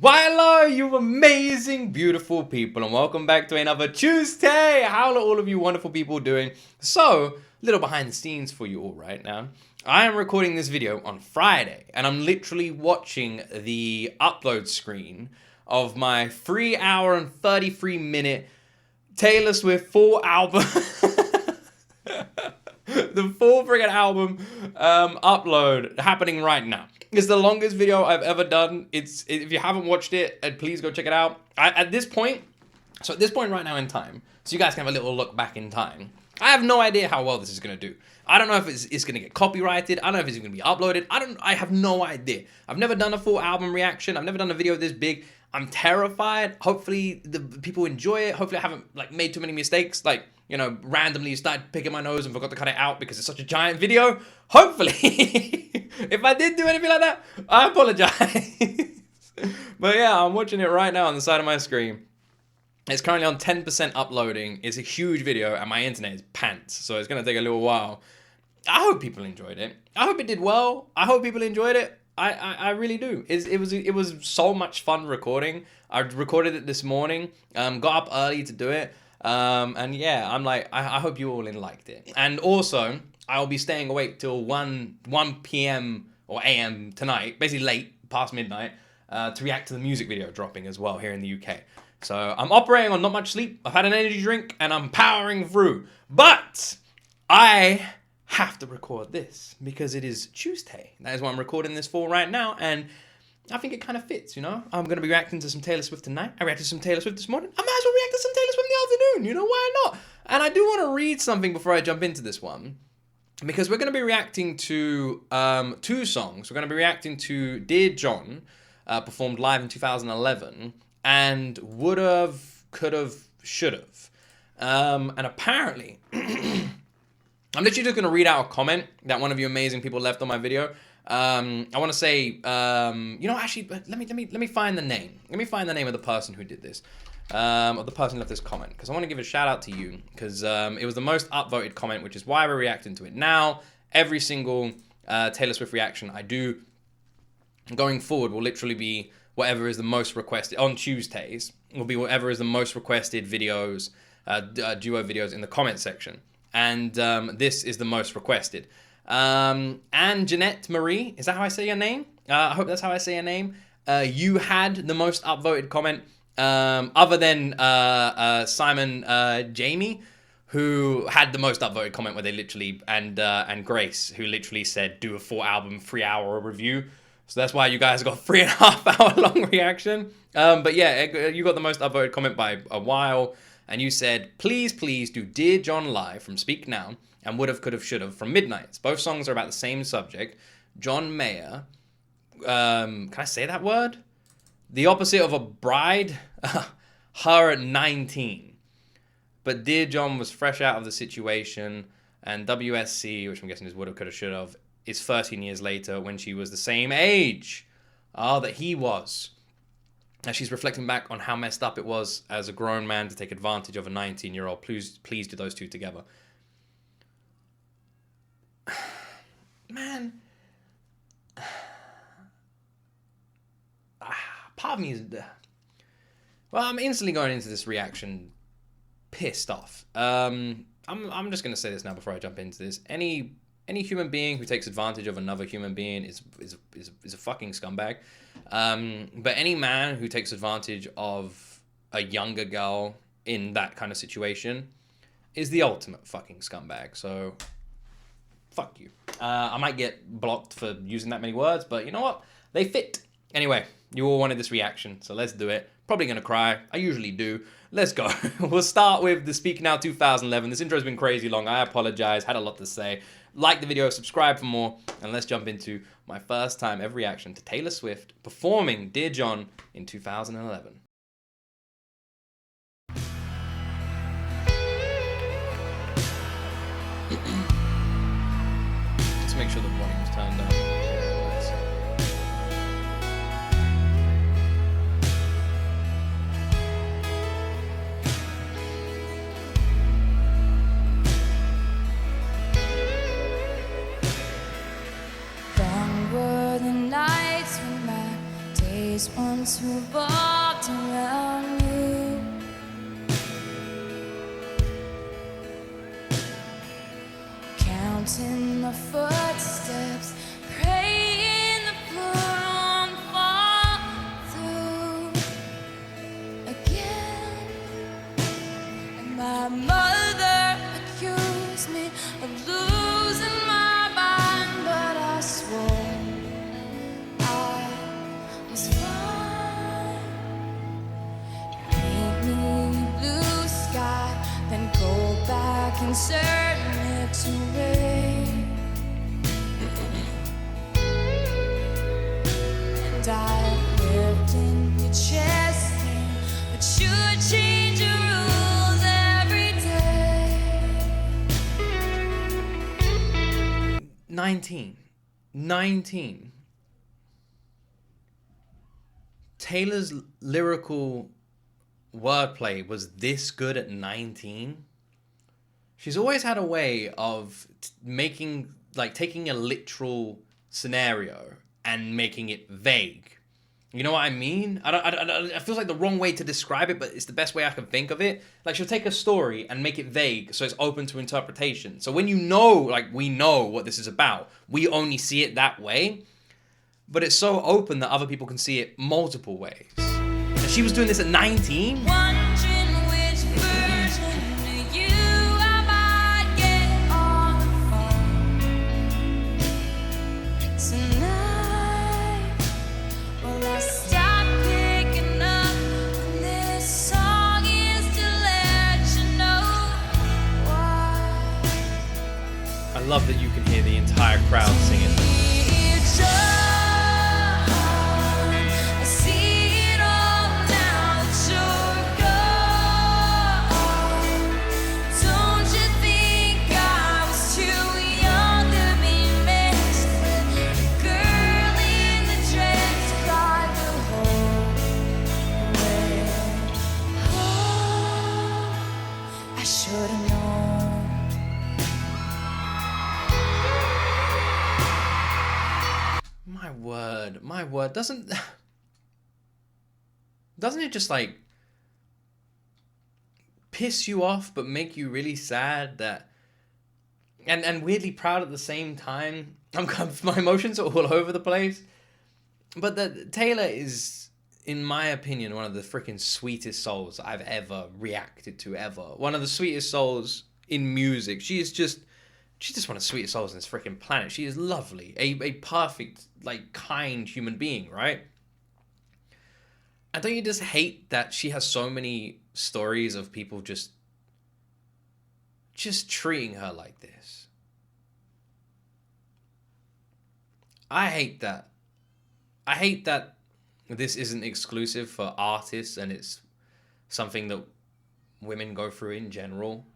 Why hello, you amazing, beautiful people, and welcome back to another Tuesday. How are all of you wonderful people doing? So, little behind the scenes for you all right now. I am recording this video on Friday, and I'm literally watching the upload screen of my 3-hour and 33-minute Taylor Swift full album. The full friggin' album upload happening right now. It's the longest video I've ever done. If you haven't watched it, please go check it out. At this point right now in time, so you guys can have a little look back in time, I have no idea how well this is going to do. I don't know if it's going to get copyrighted. I don't know if it's going to be uploaded. I have no idea. I've never done a full album reaction. I've never done a video this big. I'm terrified. Hopefully the people enjoy it. Hopefully I haven't made too many mistakes. Randomly started picking my nose and forgot to cut it out because it's such a giant video. Hopefully. If I did do anything like that, I apologize. But yeah, I'm watching it right now on the side of my screen. It's currently on 10% uploading. It's a huge video and my internet is pants. So it's going to take a little while. I hope people enjoyed it. I hope it did well. I hope people enjoyed it. I really do. It was so much fun recording. I recorded it this morning. Got up early to do it. And yeah, I hope you all liked it. And also, I'll be staying awake till 1 p.m. or a.m. tonight, basically late, past midnight, to react to the music video dropping as well here in the UK. So I'm operating on not much sleep. I've had an energy drink and I'm powering through. But I have to record this because it is Tuesday. That is what I'm recording this for right now. And I think it kind of fits, you know? I'm going to be reacting to some Taylor Swift tonight. I reacted to some Taylor Swift this morning. I might as well react to some Taylor Swift in the afternoon. You know, why not? And I do want to read something before I jump into this one. Because we're going to be reacting to two songs. We're going to be reacting to Dear John, performed live in 2011, and Would've, Could've, Should've. And apparently, I'm literally just going to read out a comment that one of you amazing people left on my video. I want to say, actually, let me find the name. Let me find the name of the person who did this, or the person who left this comment, because I want to give a shout out to you, because it was the most upvoted comment, which is why we're reacting to it now. Every single Taylor Swift reaction I do going forward will literally be whatever is the most requested. On Tuesdays will be whatever is the most requested videos, duo videos in the comment section, and this is the most requested. And Jeanette Marie, is that how I say your name? I hope that's how I say your name. You had the most upvoted comment, other than Simon Jamie, who had the most upvoted comment where they literally, and Grace, who literally said, do a full album, 3-hour review. So that's why you guys got 3.5 hour long reaction. But yeah, you got the most upvoted comment by a while. And you said, please do Dear John live from Speak Now and Would've, Could've, Should've from Midnights. Both songs are about the same subject. John Mayer, can I say that word? The opposite of a bride, her at 19. But Dear John was fresh out of the situation, and WSC, which I'm guessing is Would've, Could've, Should've, is 13 years later when she was the same age that he was. As she's reflecting back on how messed up it was as a grown man to take advantage of a 19-year-old. Please do those two together. Man. Part of me is... Well, I'm instantly going into this reaction pissed off. I'm just going to say this now before I jump into this. Any human being who takes advantage of another human being is a fucking scumbag. But any man who takes advantage of a younger girl in that kind of situation is the ultimate fucking scumbag. So, fuck you. I might get blocked for using that many words, but you know what? They fit. Anyway, you all wanted this reaction, so let's do it. Probably gonna cry. I usually do. Let's go. We'll start with the Speak Now 2011. This intro's been crazy long. I apologize. Had a lot to say. Like the video, subscribe for more, and let's jump into my first time ever reaction to Taylor Swift performing Dear John in 2011. Let's make sure the volume's turned down. Long were the nights when my days once once revolved around you. Counting my footsteps, praying the floor won't fall through again. And my mother accused me of losing my mind, but I swore I was fine. Paint me blue sky, then go back and turn it to rain. And I lived in your chest, but you change your rules every day. 19. Taylor's lyrical wordplay was this good at 19. She's always had a way of taking a literal scenario and making it vague. You know what I mean? It feels like the wrong way to describe it, but it's the best way I can think of it. Like, she'll take a story and make it vague so it's open to interpretation. So when we know what this is about, we only see it that way. But it's so open that other people can see it multiple ways. And she was doing this at 19. Wondering which version of you I might get on the phone tonight. Well, I stopped picking up, and this song is to let you know why. I love that you can hear the entire crowd singing. I see it all now that you're gone. Don't you think I was too young to be mixed with the girl in the dress cried the whole way home? I should have known. My word, doesn't it just like piss you off but make you really sad that and weirdly proud at the same time? My emotions are all over the place. But that Taylor is, in my opinion, one of the freaking sweetest souls I've ever reacted to ever. One of the sweetest souls in music. She's just one of the sweetest souls on this freaking planet. She is lovely. A perfect, like, kind human being, right? And don't you just hate that she has so many stories of people just treating her like this? I hate that. I hate that this isn't exclusive for artists and it's something that women go through in general.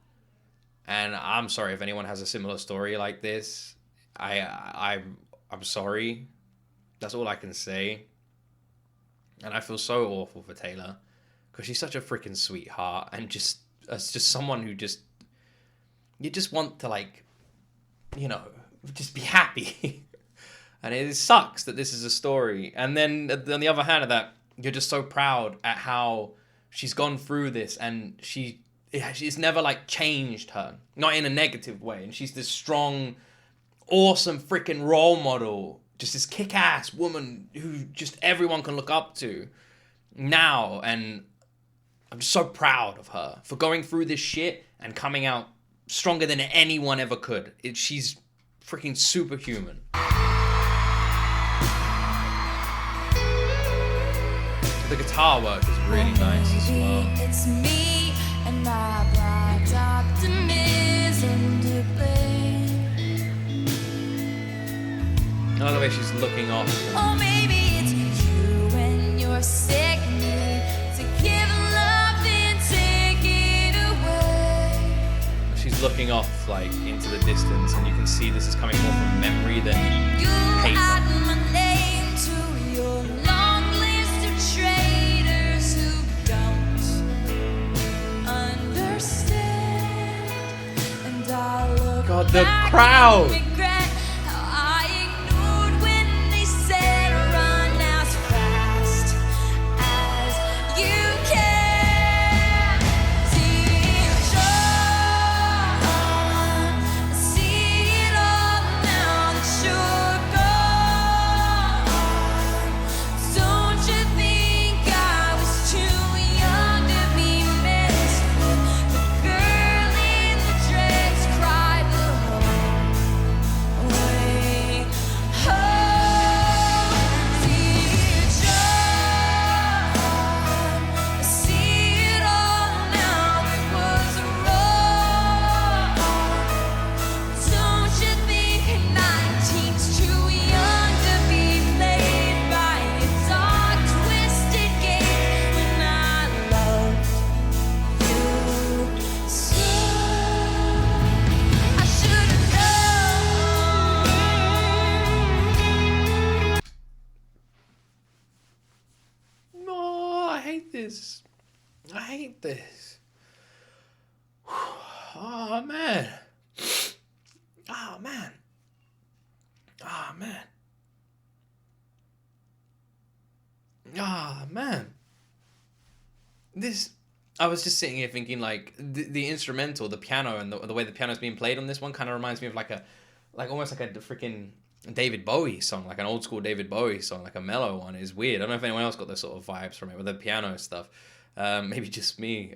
And I'm sorry if anyone has a similar story like this. I'm sorry. That's all I can say. And I feel so awful for Taylor because she's such a freaking sweetheart and just someone who you just want to, like, you know, just be happy. And it sucks that this is a story. And then on the other hand of that, you're just so proud at how she's gone through this and she's never, like, changed her. Not in a negative way. And she's this strong, awesome freaking role model. Just this kick-ass woman who just everyone can look up to now. And I'm just so proud of her for going through this shit and coming out stronger than anyone ever could. She's freaking superhuman. The guitar work is really nice as well. It's me and my blind optimism to blame. I love the way she's looking off. Or maybe it's you and your sick need to give love and take it away. She's looking off, like, into the distance, and you can see this is coming more from memory than You paper. add my name to your long list of traitors who don't understand. And I look God, the back crowd. and regret how I ignored when they said run as fast hate this. I hate this. Oh, man. Oh, man. Oh, man. Ah, man. This, I was just sitting here thinking, like, the instrumental, the piano, and the way the piano's being played on this one kind of reminds me of like almost like a freaking David Bowie song, like an old school David Bowie song, like a mellow one. It's weird. I don't know if anyone else got those sort of vibes from it with the piano stuff. Maybe just me.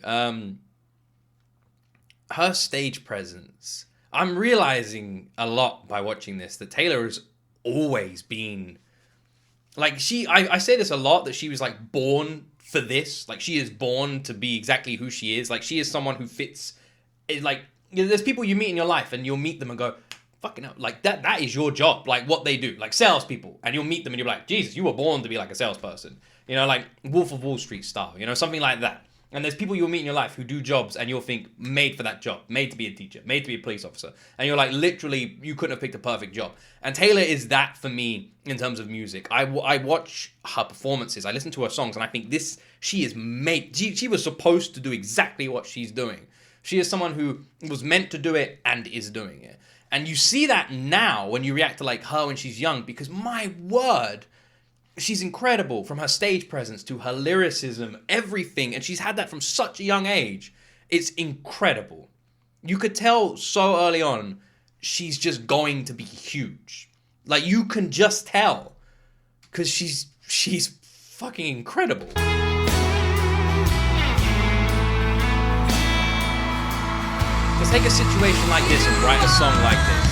Her stage presence. I'm realizing a lot by watching this that Taylor has always been like I say this a lot, that she was like born for this. Like she is born to be exactly who she is. Like she is someone who fits. Like there's people you meet in your life and you'll meet them and go, fucking hell, like that is your job. Like what they do, like salespeople, and you'll meet them and you're like, Jesus, you were born to be like a salesperson. You know, like Wolf of Wall Street style. You know, something like that. And there's people you'll meet in your life who do jobs and you'll think, made for that job, made to be a teacher, made to be a police officer. And you're like, literally, you couldn't have picked a perfect job. And Taylor is that for me in terms of music. I watch her performances, I listen to her songs, and I think she is made, she was supposed to do exactly what she's doing. She is someone who was meant to do it and is doing it. And you see that now when you react to like her when she's young, because my word, she's incredible, from her stage presence to her lyricism, everything. And she's had that from such a young age. It's incredible. You could tell so early on, she's just going to be huge. Like you can just tell, because she's fucking incredible. Let's take a situation like this and write a song like this.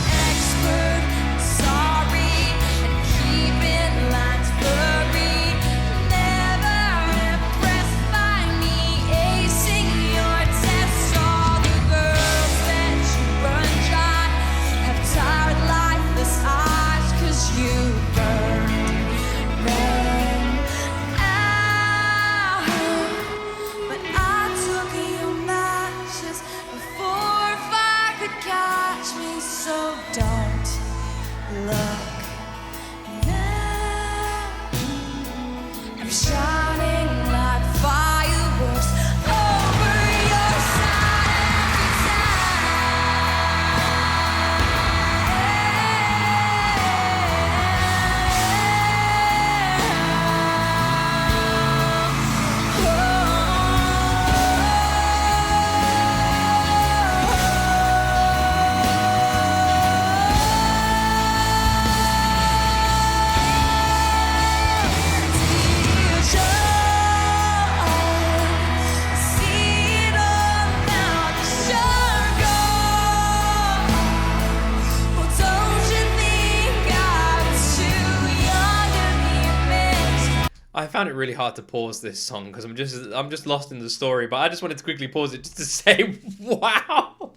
I found it really hard to pause this song because I'm just lost in the story, but I just wanted to quickly pause it just to say, wow,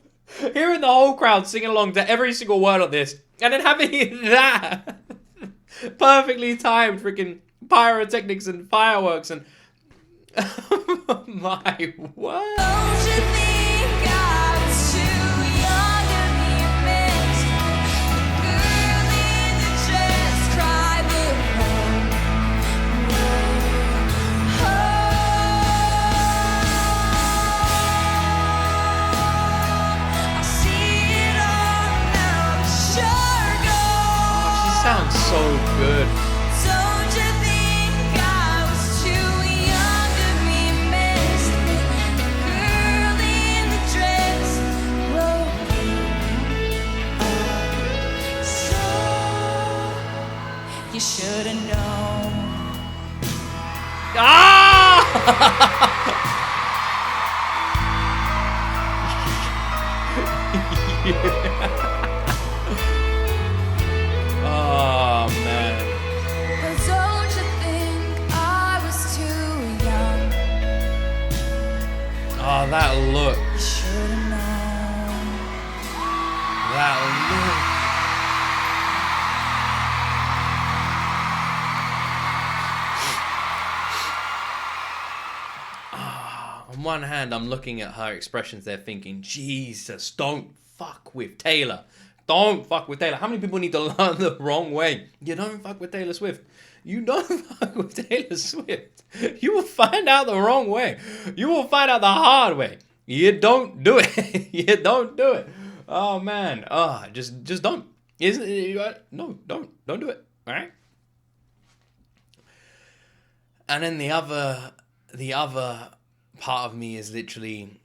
hearing the whole crowd singing along to every single word of this, and then having that perfectly timed freaking pyrotechnics and fireworks and my word. Sounds so good. Don't you think I was too young to be missed? Girl in the dress broke me. So you should have known. Ah! Yeah. Oh, man. But don't you think I was too young? Oh, that look. You should have known. That look. On one hand, I'm looking at her expressions there thinking, Jesus, don't fuck with Taylor. Don't fuck with Taylor. How many people need to learn the wrong way? You don't fuck with Taylor Swift. You don't fuck with Taylor Swift. You will find out the wrong way. You will find out the hard way. You don't do it. You don't do it. Oh man. Just don't. No, don't do it. All right. And then the other part of me is literally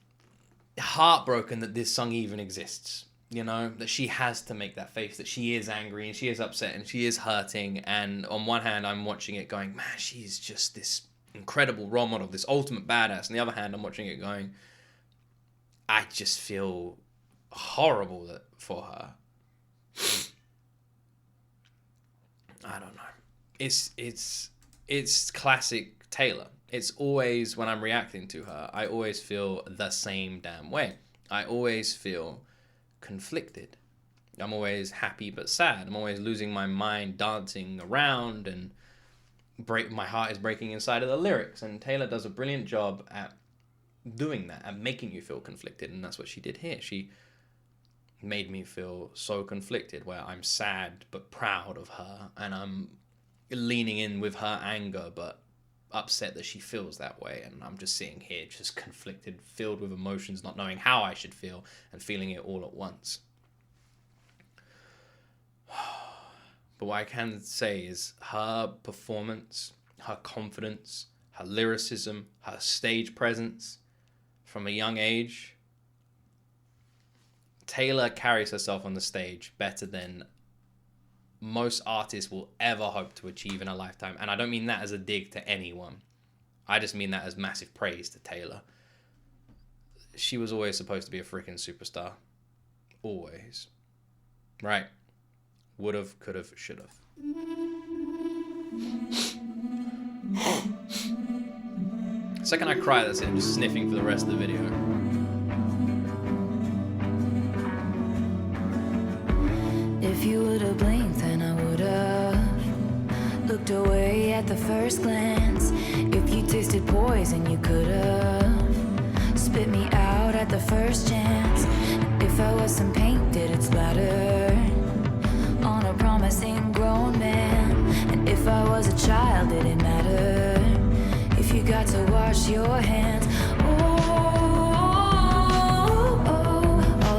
heartbroken that this song even exists. You know, that she has to make that face, that she is angry and she is upset and she is hurting. And on one hand, I'm watching it going, man, she's just this incredible role model, this ultimate badass. On the other hand, I'm watching it going, I just feel horrible for her. I don't know. It's classic Taylor. It's always, when I'm reacting to her, I always feel the same damn way. I always feel conflicted. I'm always happy but sad. I'm always losing my mind, dancing around, and my heart is breaking inside of the lyrics. And Taylor does a brilliant job at doing that, at making you feel conflicted, and that's what she did here. She made me feel so conflicted, where I'm sad but proud of her, and I'm leaning in with her anger but upset that she feels that way. And I'm just sitting here just conflicted, filled with emotions, not knowing how I should feel, and feeling it all at once. But what I can say is her performance, her confidence, her lyricism, her stage presence from a young age. Taylor carries herself on the stage better than most artists will ever hope to achieve in a lifetime. And I don't mean that as a dig to anyone. I just mean that as massive praise to Taylor. She was always supposed to be a freaking superstar. Always. Right. Would've, could've, should've. The second I cry, that's it. I'm just sniffing for the rest of the video. If you would've blinked, then I would've looked away at the first glance. If you tasted poison, you could've spit me out at the first chance. If I was some paint, did it splatter on a promising grown man? And if I was a child, did it matter if you got to wash your hands? All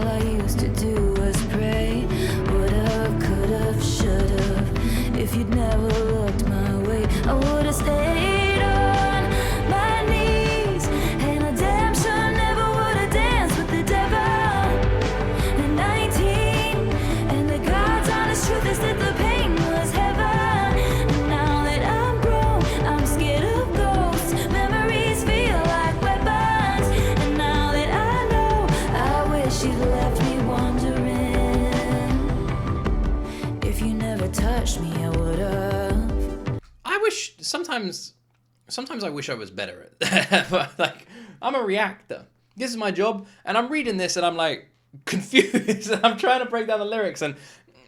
I used to do was pray. Would've, could've, should've. If you'd never looked my way, I would've stayed on my knees. And I damn sure never would've danced with the devil at 19. And the God's honest truth is that the pain was heaven. And now that I'm grown, I'm scared of ghosts. Memories feel like weapons. And now that I know, I wish you'd left me wondering. If you never touched me, I would've. I wish sometimes I wish I was better at that. But like, I'm a reactor. This is my job, and I'm reading this and I'm like confused. I'm trying to break down the lyrics, and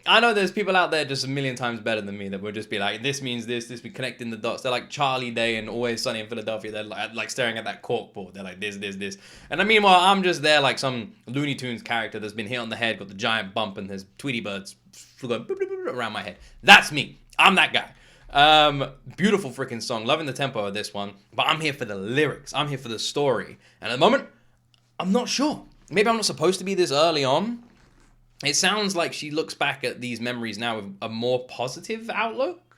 I know there's people out there just a million times better than me that would just be like, this means this be connecting the dots. They're like Charlie Day and Always Sunny in Philadelphia. They're like staring at that corkboard. They're like this. And meanwhile, I'm just there like some Looney Tunes character that's been hit on the head, got the giant bump, and there's Tweety birds going around my head. That's me. I'm that guy. Beautiful freaking song. Loving the tempo of this one. But I'm here for the lyrics. I'm here for the story. And at the moment, I'm not sure. Maybe I'm not supposed to be this early on. It sounds like she looks back at these memories now with a more positive outlook.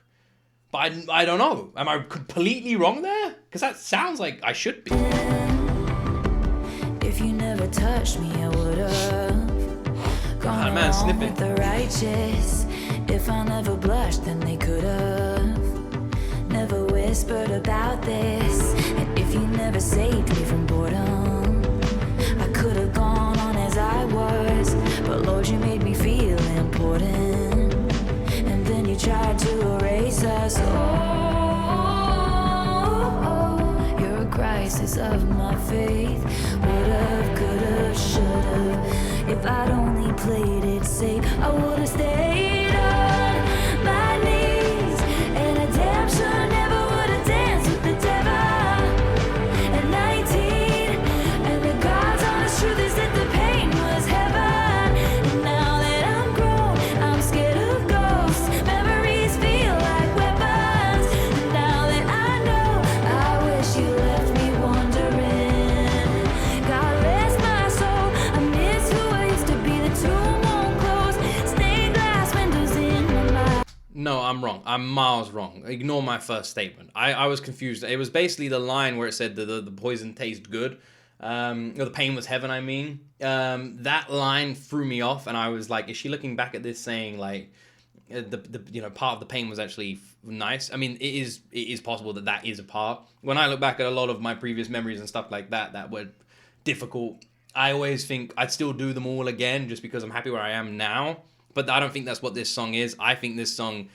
But I don't know. Am I completely wrong there? Because that sounds like I should be. If you never touched me, I would've gone man, along snipping. with the righteous. If I never blushed, then they could've never whispered about this. And if you never saved me from boredom, I could've gone on as I was. But Lord, you made me feel important, and then you tried to erase us. You're a crisis of my faith. Would've, could've, should've. If I'd only played it safe, I would've stayed on my knees. And I damn sure never would've danced with the devil at 19. And the God's honest truth is that the pain was heaven. And now that I'm grown, I'm scared of ghosts. Memories feel like weapons. I'm miles wrong. Ignore my first statement. I was confused. It was basically the line where it said the poison tastes good. Or the pain was heaven, I mean. That line threw me off, and I was like, is she looking back at this saying like the part of the pain was actually nice? I mean, it is possible that is a part. When I look back at a lot of my previous memories and stuff like that were difficult, I always think I'd still do them all again just because I'm happy where I am now. But I don't think that's what this song is. I think this song,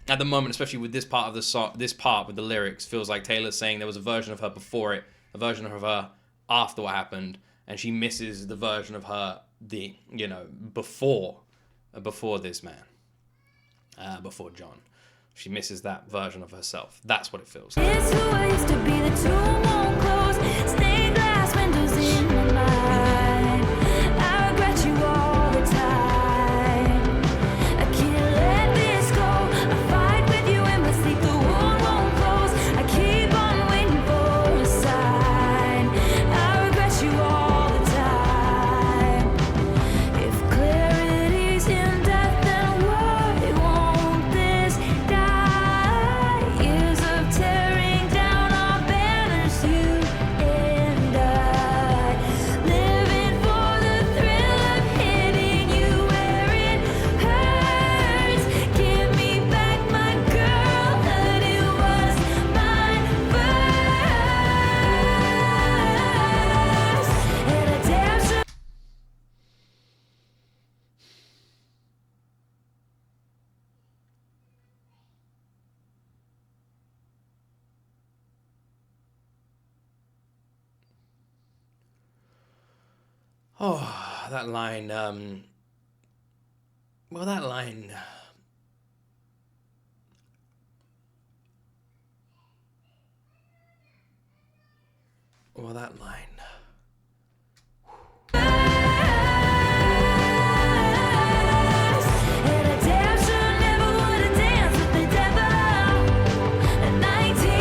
at the moment, especially with this part of the song, this part with the lyrics, feels like Taylor's saying there was a version of her before it, a version of her after what happened, and she misses the version of her before this man, before John. She misses that version of herself. That's what it feels like. It's who I used to be, the two won't close. Stained glass windows in my mind. I regret you all the time. I can't let this go. I fight with you in my sleep, the wound won't close. I keep on waiting for a sign. I regret you all the time. If clarity's in death, then why won't this die? Years of tearing down our banners, you and I. Living for the thrill of hitting you where it hurts. Give me back my girl, but it was mine first. And I damn sure Oh, that line. Well, that line. Well, that line. and I damn sure never would have danced with the devil at 19.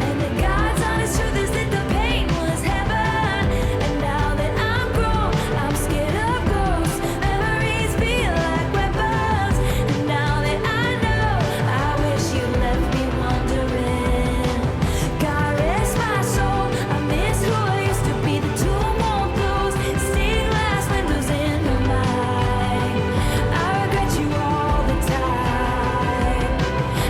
And the God's honest truth is that the pain was heaven. And now that I'm grown, I'm scared of ghosts. Memories feel like weapons. And now that I know, I wish you left me wondering. God rest my soul, I miss who I used to be. The two won't close. Stained glass windows in my mind. I regret you all the time.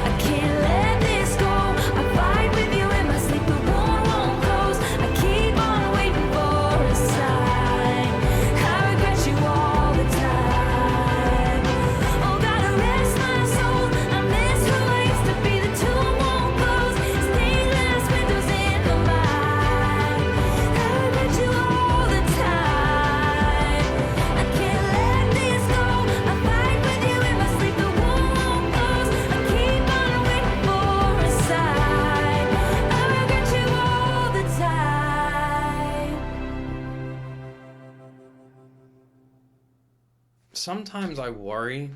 I can't let this go. I fight with you in my sleep, the wound won't close. I keep on waiting for a sign. I regret you all the time. Oh, gotta rest my soul, I miss who I used to be. The two won't close. Stained glass windows in my mind. I regret you all the time. I can't let this go. I fight with you in my sleep, the wound won't close. I keep on waiting for a sign. I regret you all the time. Sometimes I worry.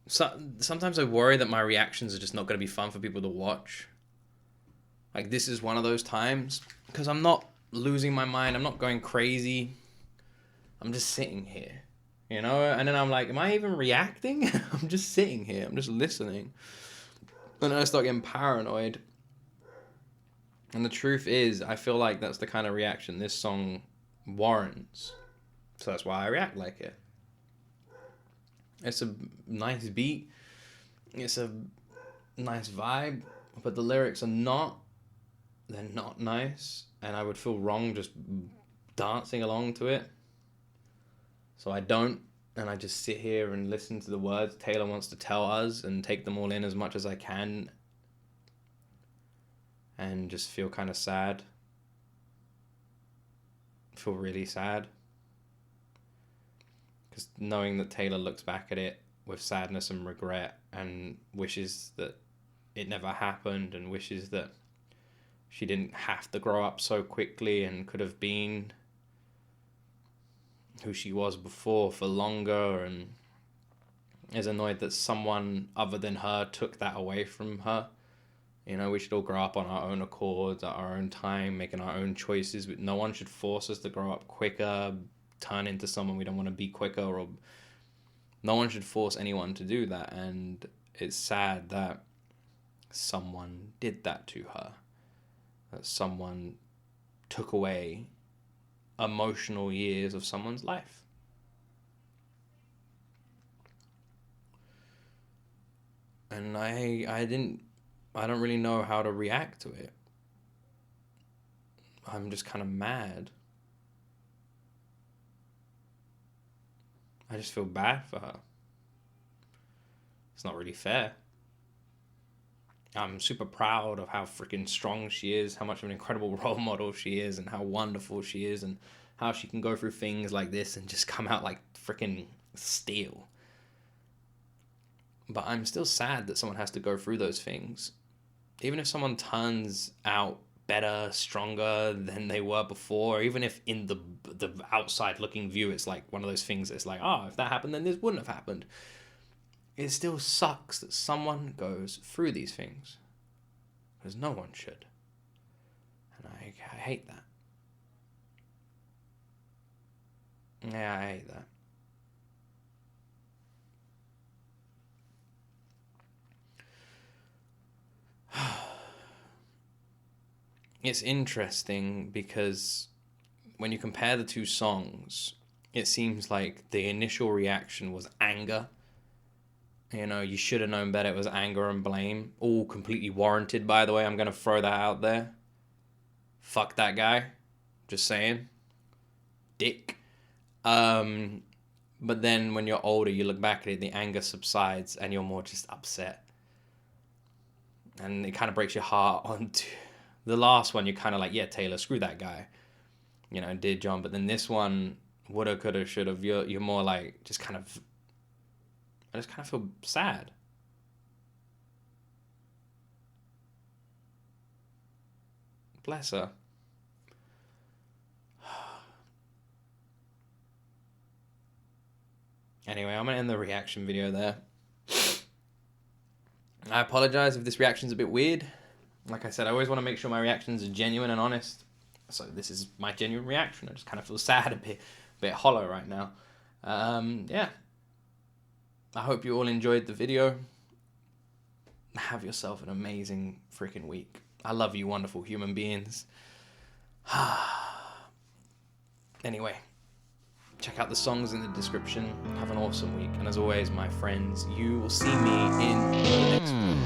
Sometimes I worry that my reactions are just not going to be fun for people to watch. Like, this is one of those times because I'm not losing my mind. I'm not going crazy. I'm just sitting here, and then I'm like, am I even reacting? I'm just sitting here. I'm just listening. And then I start getting paranoid. And the truth is, I feel like that's the kind of reaction this song warrants. So that's why I react like it. It's a nice beat. It's a nice vibe. But the lyrics are not. They're not nice. And I would feel wrong just dancing along to it. So I don't. And I just sit here and listen to the words Taylor wants to tell us and take them all in as much as I can. And just feel kind of sad. Feel really sad. Because knowing that Taylor looks back at it with sadness and regret and wishes that it never happened and wishes that she didn't have to grow up so quickly and could have been who she was before for longer, and is annoyed that someone other than her took that away from her. We should all grow up on our own accords, at our own time, making our own choices. No one should force us to grow up quicker, turn into someone we don't want to be quicker, or no one should force anyone to do that. And it's sad that someone did that to her. That someone took away emotional years of someone's life. And I don't really know how to react to it. I'm just kind of mad. I just feel bad for her. It's not really fair. I'm super proud of how freaking strong she is, how much of an incredible role model she is, and how wonderful she is, and how she can go through things like this and just come out like freaking steel. But I'm still sad that someone has to go through those things. Even if someone turns out better, stronger than they were before, even if in the outside looking view it's like one of those things that's like, oh, if that happened then this wouldn't have happened. It still sucks that someone goes through these things, because no one should. And I hate that. Yeah, I hate that. It's interesting because when you compare the two songs, it seems like the initial reaction was anger. You know, you should have known better. It was anger and blame. All completely warranted, by the way. I'm going to throw that out there. Fuck that guy. Just saying. Dick. But then when you're older, you look back at it, the anger subsides and you're more just upset. And it kind of breaks your heart onto the last one. You're kind of like, yeah, Taylor, screw that guy. You know, did John. But then this one, woulda, coulda, shoulda. You're more like, just kind of, I just kind of feel sad. Bless her. Anyway, I'm going to end the reaction video there. I apologize if this reaction's a bit weird. Like I said, I always want to make sure my reactions are genuine and honest. So this is my genuine reaction. I just kind of feel sad, a bit hollow right now. Yeah. I hope you all enjoyed the video. Have yourself an amazing freaking week. I love you, wonderful human beings. Anyway, check out the songs in the description. Have an awesome week. And as always, my friends, you will see me in the next one.